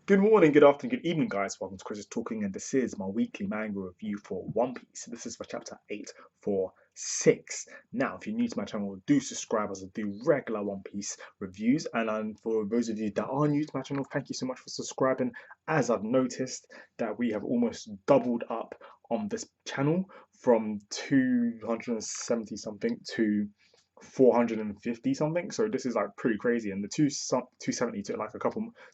Good morning, good afternoon, good evening, guys. Welcome to Chris Talking, and this is my weekly manga review for One Piece. This is for chapter 846. Now, if you're new to my channel, do subscribe as I do regular One Piece reviews. And for those of you that are new to my channel, thank you so much for subscribing. As I've noticed that we have almost doubled up on this channel from 270 something to 450 something. So this is like pretty crazy. And the 270 took like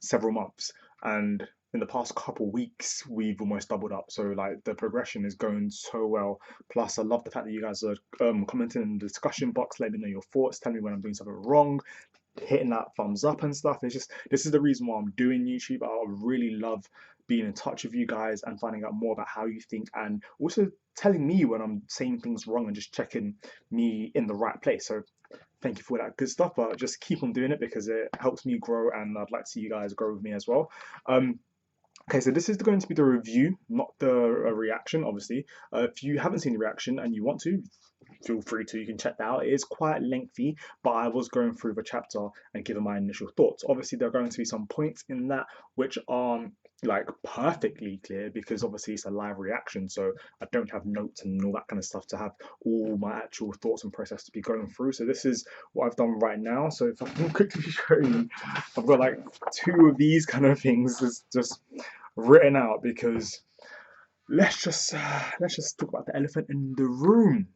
several months, and in the past couple weeks we've almost doubled up. So like the progression is going so well. Plus I love the fact that you guys are commenting in the discussion box, letting me know your thoughts, telling me when I'm doing something wrong, hitting that thumbs up and stuff. It's just, this is the reason why I'm doing YouTube. I really love being in touch with you guys and finding out more about how you think, and also telling me when I'm saying things wrong and just checking me in the right place. So thank you for that good stuff, but just keep on doing it because it helps me grow, and I'd like to see you guys grow with me as well. um Okay, so this is going to be the review, not the reaction, obviously. If you haven't seen the reaction and you want to, feel free to. You can check that out. It is quite lengthy, but I was going through the chapter and giving my initial thoughts. Obviously, there are going to be some points in that which aren't like perfectly clear because obviously it's a live reaction, so I don't have notes and all that kind of stuff to have all my actual thoughts and process to be going through. So this is what I've done right now. So if I can quickly show you, I've got like two of these kind of things just written out because let's just talk about the elephant in the room.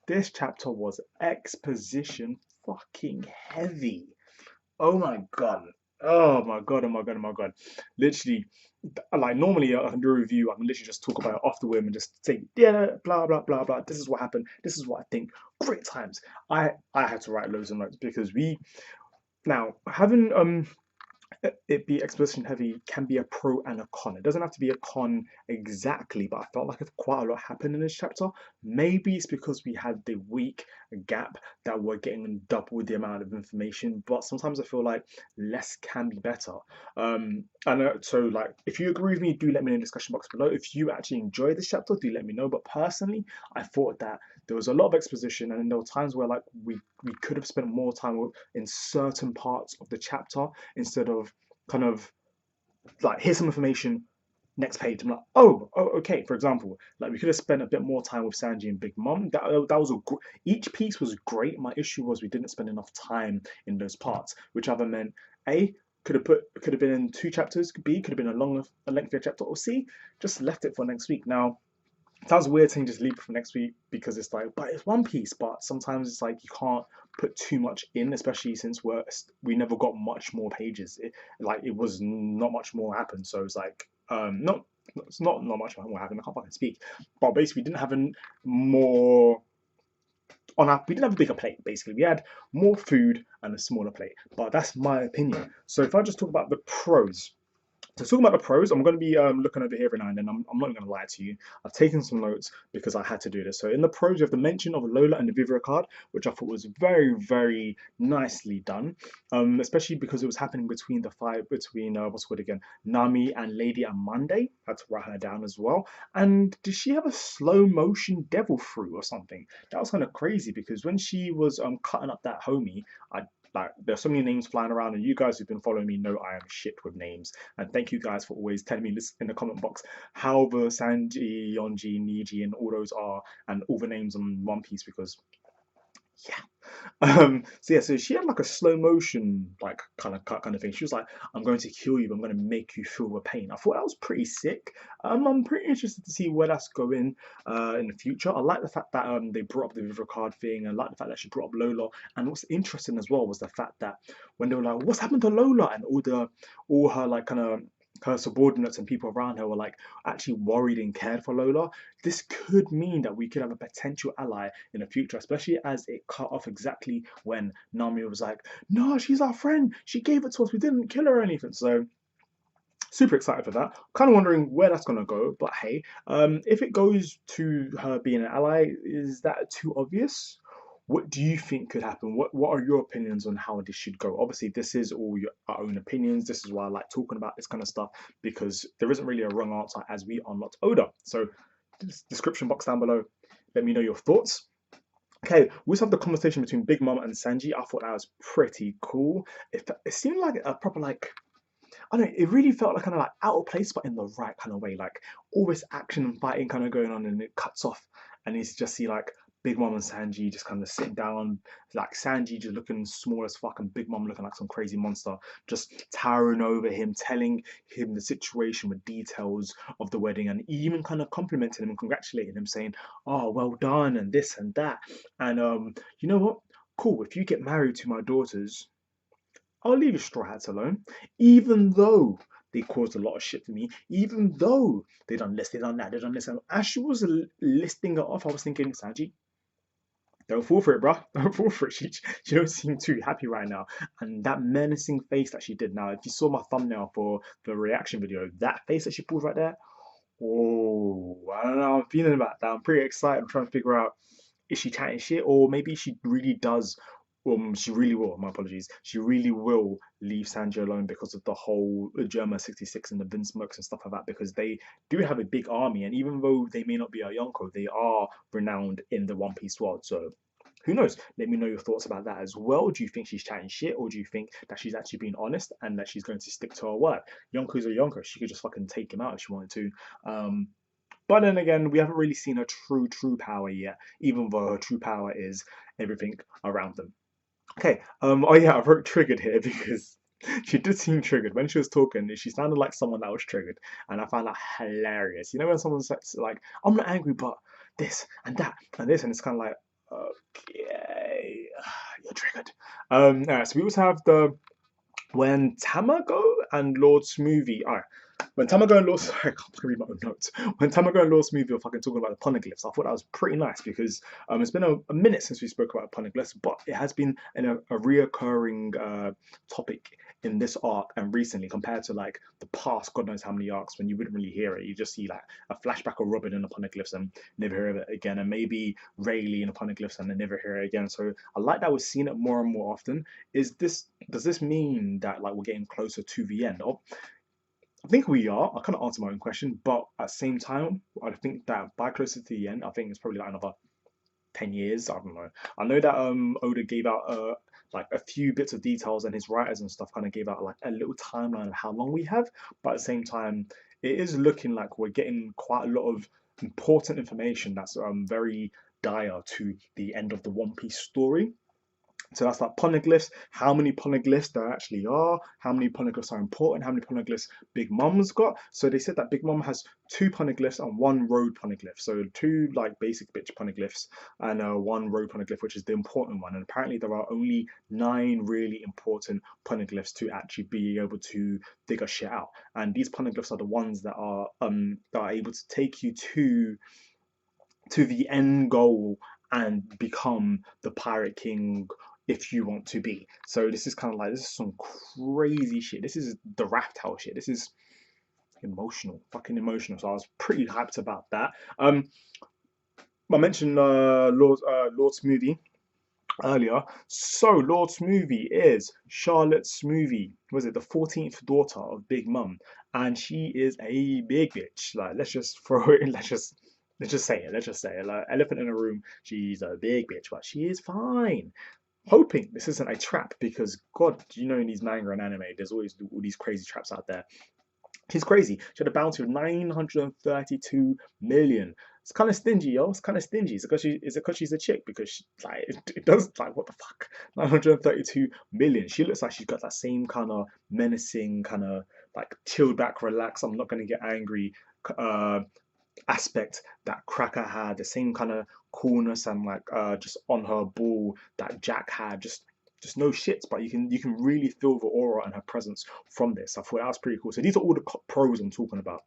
This chapter was exposition fucking heavy. Oh my god. Oh my god, oh my god, oh my god. Literally, like normally I can do a review, I can literally just talk about it off the whim and just say, yeah, blah blah blah blah. This is what happened, this is what I think. Great times. I had to write loads of notes because we now having it be exposition heavy can be a pro and a con. It doesn't have to be a con exactly, but I felt like quite a lot happened in this chapter. Maybe it's because we had the week gap that we're getting double the amount of information, but sometimes I feel like less can be better. So like if you agree with me, do let me know in the discussion box below. If you actually enjoy this chapter, do let me know. But personally, I thought that there was a lot of exposition, and then there were times where like we could have spent more time in certain parts of the chapter instead of kind of like, here's some information, next page. I'm like, oh, okay. For example, like we could have spent a bit more time with Sanji and Big Mom. That was each piece was great. My issue was we didn't spend enough time in those parts, which either meant A, could have been in two chapters, B could have been a lengthier chapter, or C, just left it for next week. Now it sounds weird saying just leave it for next week because it's like, but it's One Piece. But sometimes it's like you can't put too much in, especially since we never got much more pages. It was not much more happened. So it's like not it's not much more happened. I can't fucking speak. But basically, we didn't have more we didn't have a bigger plate. Basically, we had more food and a smaller plate. But that's my opinion. So if I just talk about the pros. So talking about the pros, I'm going to be looking over here every now and then. I'm not going to lie to you. I've taken some notes because I had to do this. So in the pros, you have the mention of Lola and the Vivre card, which I thought was very, very nicely done. Especially because it was happening between the fight between what's it called again, Nami and Lady Amande. I had to write her down as well. And did she have a slow motion devil fruit or something? That was kind of crazy because when she was cutting up that homie, I like there's so many names flying around, and you guys who've been following me know I am shit with names. And thank you guys for always telling me this in the comment box how the Sanji, Yonji, Niji, and all those are, and all the names on One Piece because yeah. So yeah, so she had like a slow motion like kind of cut kind of thing. She was like, "I'm going to kill you. I'm going to make you feel the pain." I thought that was pretty sick. I'm pretty interested to see where that's going in the future. I like the fact that they brought up the River Card thing. I like the fact that she brought up Lola. And what's interesting as well was the fact that when they were like, "What's happened to Lola?" and all her like kind of her subordinates and people around her were like actually worried and cared for Lola. This could mean that we could have a potential ally in the future, especially as it cut off exactly when Nami was like, "No, she's our friend. She gave it to us. We didn't kill her or anything." So super excited for that. Kind of wondering where that's gonna go, but hey, if it goes to her being an ally, is that too obvious? What do you think could happen? What are your opinions on how this should go? Obviously, this is all our own opinions. This is why I like talking about this kind of stuff because there isn't really a wrong answer as we are not Oda. So, description box down below. Let me know your thoughts. Okay, we also have the conversation between Big Mom and Sanji. I thought that was pretty cool. It seemed like a proper like I don't know, it really felt like kind of like out of place, but in the right kind of way. Like all this action and fighting kind of going on, and it cuts off, and you just see like Big Mom and Sanji just kind of sitting down, like Sanji just looking small as fuck, and Big Mom looking like some crazy monster, just towering over him, telling him the situation with details of the wedding, and even kind of complimenting him and congratulating him, saying, "Oh, well done," and this and that. And you know what? Cool. If you get married to my daughters, I'll leave your straw hats alone. Even though they caused a lot of shit for me, even though they done this, they done that, they done this. And as she was listing it off, I was thinking, Sanji, don't fall for it, bruh. Don't fall for it. She don't seem too happy right now. And that menacing face that she did now, if you saw my thumbnail for the reaction video, that face that she pulled right there, oh, I don't know how I'm feeling about that. I'm pretty excited. I'm trying to figure out, is she chatting shit, or maybe she really does. She really will. My apologies. She really will leave Sanji alone because of the whole Germa 66 and the Vinsmokes and stuff like that. Because they do have a big army, and even though they may not be a Yonko, they are renowned in the One Piece world. So who knows? Let me know your thoughts about that as well. Do you think she's chatting shit, or do you think that she's actually being honest and that she's going to stick to her word? Yonko's a Yonko. She could just fucking take him out if she wanted to. But then again, we haven't really seen her true power yet, even though her true power is everything around them. Okay, oh yeah, I wrote triggered here because she did seem triggered. When she was talking, she sounded like someone that was triggered. And I found that hilarious. You know when someone says, like, I'm not angry, but this and that and this, and it's kind of like, okay, you're triggered. Alright, so we also have the when Tamago and Lord Smoothie, when Tamago and Lord, sorry, I can't read my own notes. When Tamago and Lord Smoothie were fucking talking about the poneglyphs, I thought that was pretty nice because it's been a minute since we spoke about poneglyphs, but it has been a reoccurring topic in this arc and recently compared to like the past, God knows how many arcs when you wouldn't really hear it. You just see like a flashback of Robin in the poneglyphs and never hear of it again, and maybe Rayleigh in the poneglyphs and then never hear it again. So I like that we're seeing it more and more often. Does this mean that like we're getting closer to the end? I think we are. I kind of answered my own question, but at the same time, I think that by closer to the end, I think it's probably like another 10 years. I don't know. I know that Oda gave out like a few bits of details, and his writers and stuff kind of gave out like a little timeline of how long we have. But at the same time, it is looking like we're getting quite a lot of important information that's very dire to the end of the One Piece story. So that's like poneglyphs, how many poneglyphs there actually are, how many poneglyphs are important, how many poneglyphs Big Mom's got. So they said that Big Mom has 2 poneglyphs and 1 road poneglyph. So 2 like basic bitch poneglyphs and 1 road poneglyph, which is the important one. And apparently there are only 9 really important poneglyphs to actually be able to figure shit out. And these poneglyphs are the ones that are able to take you to the end goal and become the Pirate King if you want to be. So this is kind of like, this is some crazy shit. This is the Raft House shit. This is emotional, fucking emotional. So I was pretty hyped about that. I mentioned Lord Smoothie earlier. So Lord Smoothie is Charlotte Smoothie. Was it the 14th daughter of Big Mum? And she is a big bitch. Like, let's just throw it in. Let's just say it. Let's just say it. Like, elephant in the room. She's a big bitch, but she is fine. Hoping this isn't a trap because God, you know, in these manga and anime, there's always all these crazy traps out there. She's crazy. She had a bounty of 932 million. It's kind of stingy, yo. It's kind of stingy. Is it because she's a chick? Because she, like it does like what the fuck? 932 million. She looks like she's got that same kind of menacing, kind of like chilled back, relax. I'm not gonna get angry. Aspect that Cracker had, the same kind of coolness and like just on her ball that Jack had, just no shits, but you can really feel the aura and her presence from this. I thought that was pretty cool. So these are all the pros I'm talking about.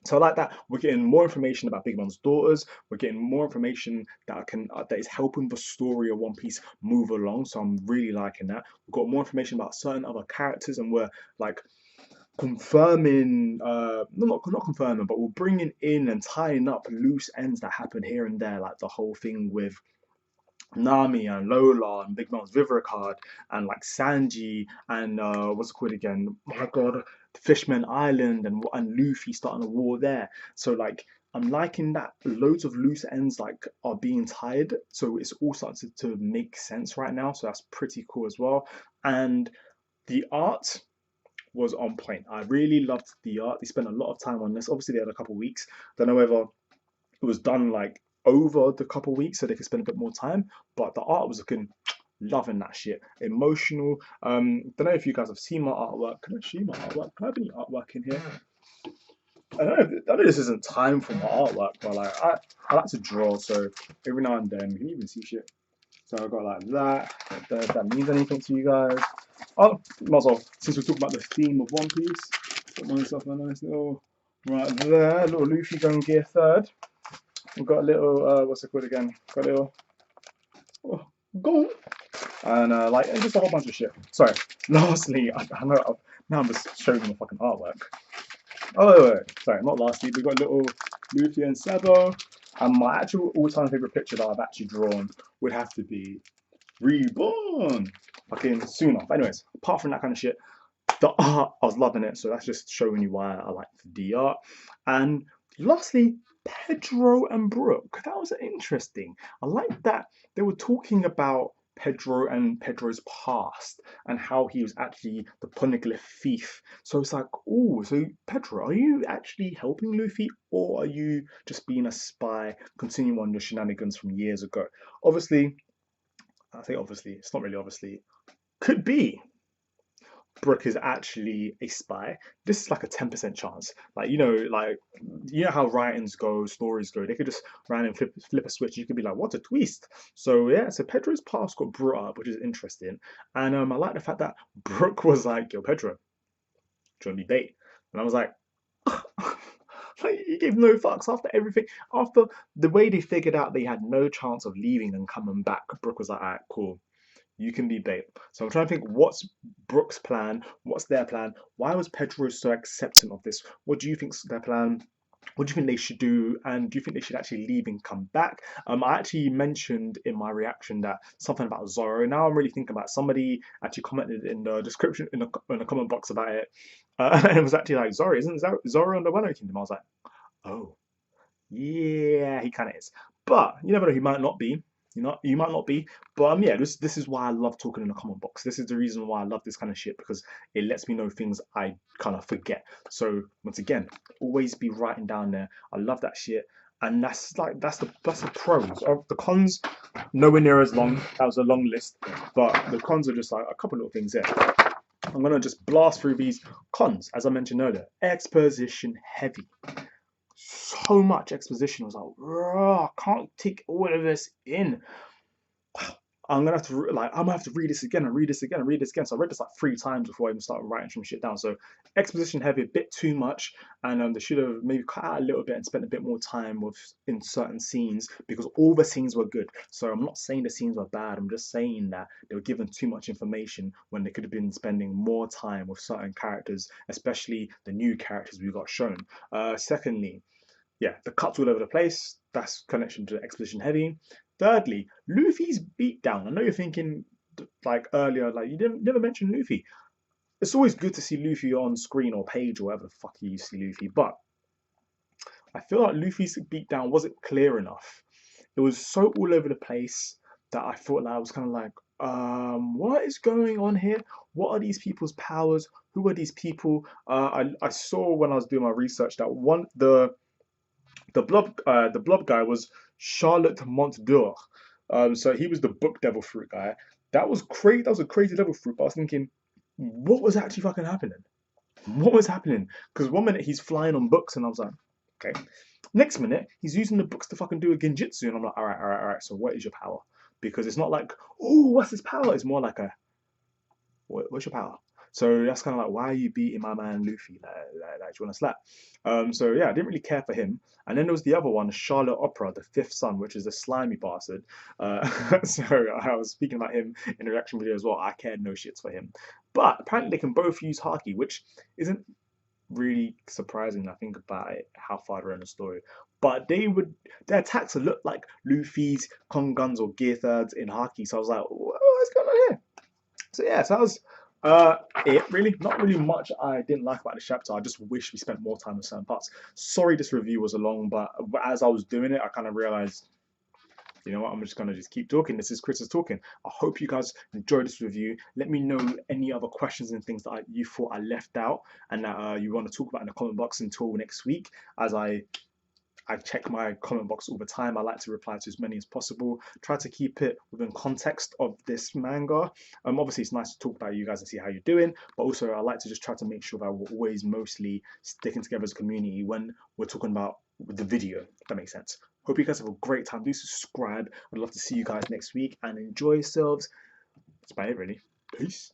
So I like that we're getting more information about Big Mom's daughters. We're getting more information that that is helping the story of One Piece move along. So I'm really liking that. We've got more information about certain other characters, and we're like confirming, not confirming, but we're bringing in and tying up loose ends that happen here and there, like the whole thing with Nami and Lola and Big Mom's Vivre card and like Sanji and what's it called again? Oh my god, Fishman Island and Luffy starting a war there. So like I'm liking that loads of loose ends like are being tied, so it's all starting to make sense right now. So that's pretty cool as well. And the art was on point. I really loved the art. They spent a lot of time on this. Obviously, they had a couple of weeks. Don't know whether it was done like over the couple of weeks so they could spend a bit more time. But the art was looking, loving that shit. Emotional. Don't know if you guys have seen my artwork. Can I show you my artwork? Can I have any artwork in here? I know this isn't time for my artwork, but like I like to draw, so every now and then you can even see shit. So I got like that. If that means anything to you guys. Oh, might as well, since we're talking about the theme of One Piece, put myself a nice little right there, little Luffy going gear third. We've got a little what's it called again? Got a little go, and like and just a whole bunch of shit. Sorry. Lastly, I know now I'm just showing the fucking artwork. Oh, wait. Sorry, not lastly. We got little Luffy and Sabo, and my actual all-time favorite picture that I've actually drawn would have to be Reborn. Fucking sooner. But anyways, apart from that kind of shit, the art, I was loving it. So that's just showing you why I like the art. And lastly, Pedro and Brook. That was interesting. I like that they were talking about Pedro and Pedro's past and how he was actually the Poneglyph thief. So it's like, oh, so Pedro, are you actually helping Luffy, or are you just being a spy, continuing on your shenanigans from years ago? Obviously, I think obviously, it's not really obviously, could be Brook is actually a spy. This is like a 10% chance. Like you know how writings go, stories go. They could just randomly flip a switch. You could be like, what a twist. So yeah, so Pedro's past got brought up, which is interesting. And I like the fact that Brook was like, yo, Pedro, do you want to be bait? And I was like, like he gave no fucks after everything. After the way they figured out they had no chance of leaving and coming back, Brook was like, all right, cool. You can be bait. So I'm trying to think, what's Brook's plan? What's their plan? Why was Pedro so accepting of this? What do you think's their plan? What do you think they should do? And do you think they should actually leave and come back? I actually mentioned in my reaction that something about Zoro. Now I'm really thinking about it. Somebody actually commented in the description in the comment box about it, and it was actually like, Zoro, isn't Zoro in the Wano Kingdom? I was like, oh, yeah, he kind of is. But you never know, he might not be. You might not be, but yeah, this is why I love talking in the comment box. This is the reason why I love this kind of shit, because it lets me know things I kind of forget. So once again, always be writing down there. I love that shit, and that's the pros. The cons, nowhere near as long. That was a long list, but the cons are just like a couple little things there. I'm gonna just blast through these cons, as I mentioned earlier. Exposition heavy. So much exposition. I was like, I can't take all of this in. I'm gonna have to read this again and read this again and read this again. So I read this like 3 times before I even started writing some shit down. So exposition heavy, a bit too much, and they should have maybe cut out a little bit and spent a bit more time in certain scenes, because all the scenes were good. So I'm not saying the scenes were bad. I'm just saying that they were given too much information when they could have been spending more time with certain characters, especially the new characters we got shown. Secondly, yeah, the cuts all over the place. That's connection to exposition heavy. Thirdly, Luffy's beatdown. I know you're thinking, like earlier, like you didn't never mention Luffy. It's always good to see Luffy on screen or page or whatever the fuck you see Luffy, but I feel like Luffy's beatdown wasn't clear enough. It was so all over the place that I thought like I was kind of like, what is going on here? What are these people's powers? Who are these people? I saw when I was doing my research that the blob guy was Charlotte Montdeur. So he was the book devil fruit guy. That was crazy. That was a crazy devil fruit. But I was thinking, what was actually fucking happening? What was happening? Because one minute he's flying on books, and I was like, okay. Next minute he's using the books to fucking do a genjutsu, and I'm like, all right. So what is your power? Because it's not like, oh, what's his power? It's more like what's your power? So that's kind of like, why are you beating my man Luffy? Like, do you want to slap? So yeah, I didn't really care for him. And then there was the other one, Charlotte Opera, the fifth son, which is a slimy bastard. So I was speaking about him in a reaction video as well. I cared no shits for him. But apparently they can both use Haki, which isn't really surprising. I think about it, how far they're in the story. But their attacks would look like Luffy's Kong guns or Gear Thirds in Haki. So I was like, what's going on here? So yeah, so that was it really. Not really much I didn't like about the chapter. I just wish we spent more time on certain parts. Sorry this review was long, but as I was doing it, I kind of realized you know what, I'm just gonna just keep talking. This is Chris is talking. I hope you guys enjoyed this review. Let me know any other questions and things that you thought I left out and that you want to talk about in the comment box until next week, as I check my comment box all the time. I like to reply to as many as possible. Try to keep it within context of this manga. Obviously, it's nice to talk about you guys and see how you're doing, but also I like to just try to make sure that we're always mostly sticking together as a community when we're talking about the video, if that makes sense. Hope you guys have a great time. Do subscribe. I'd love to see you guys next week and enjoy yourselves. That's about it, really. Peace.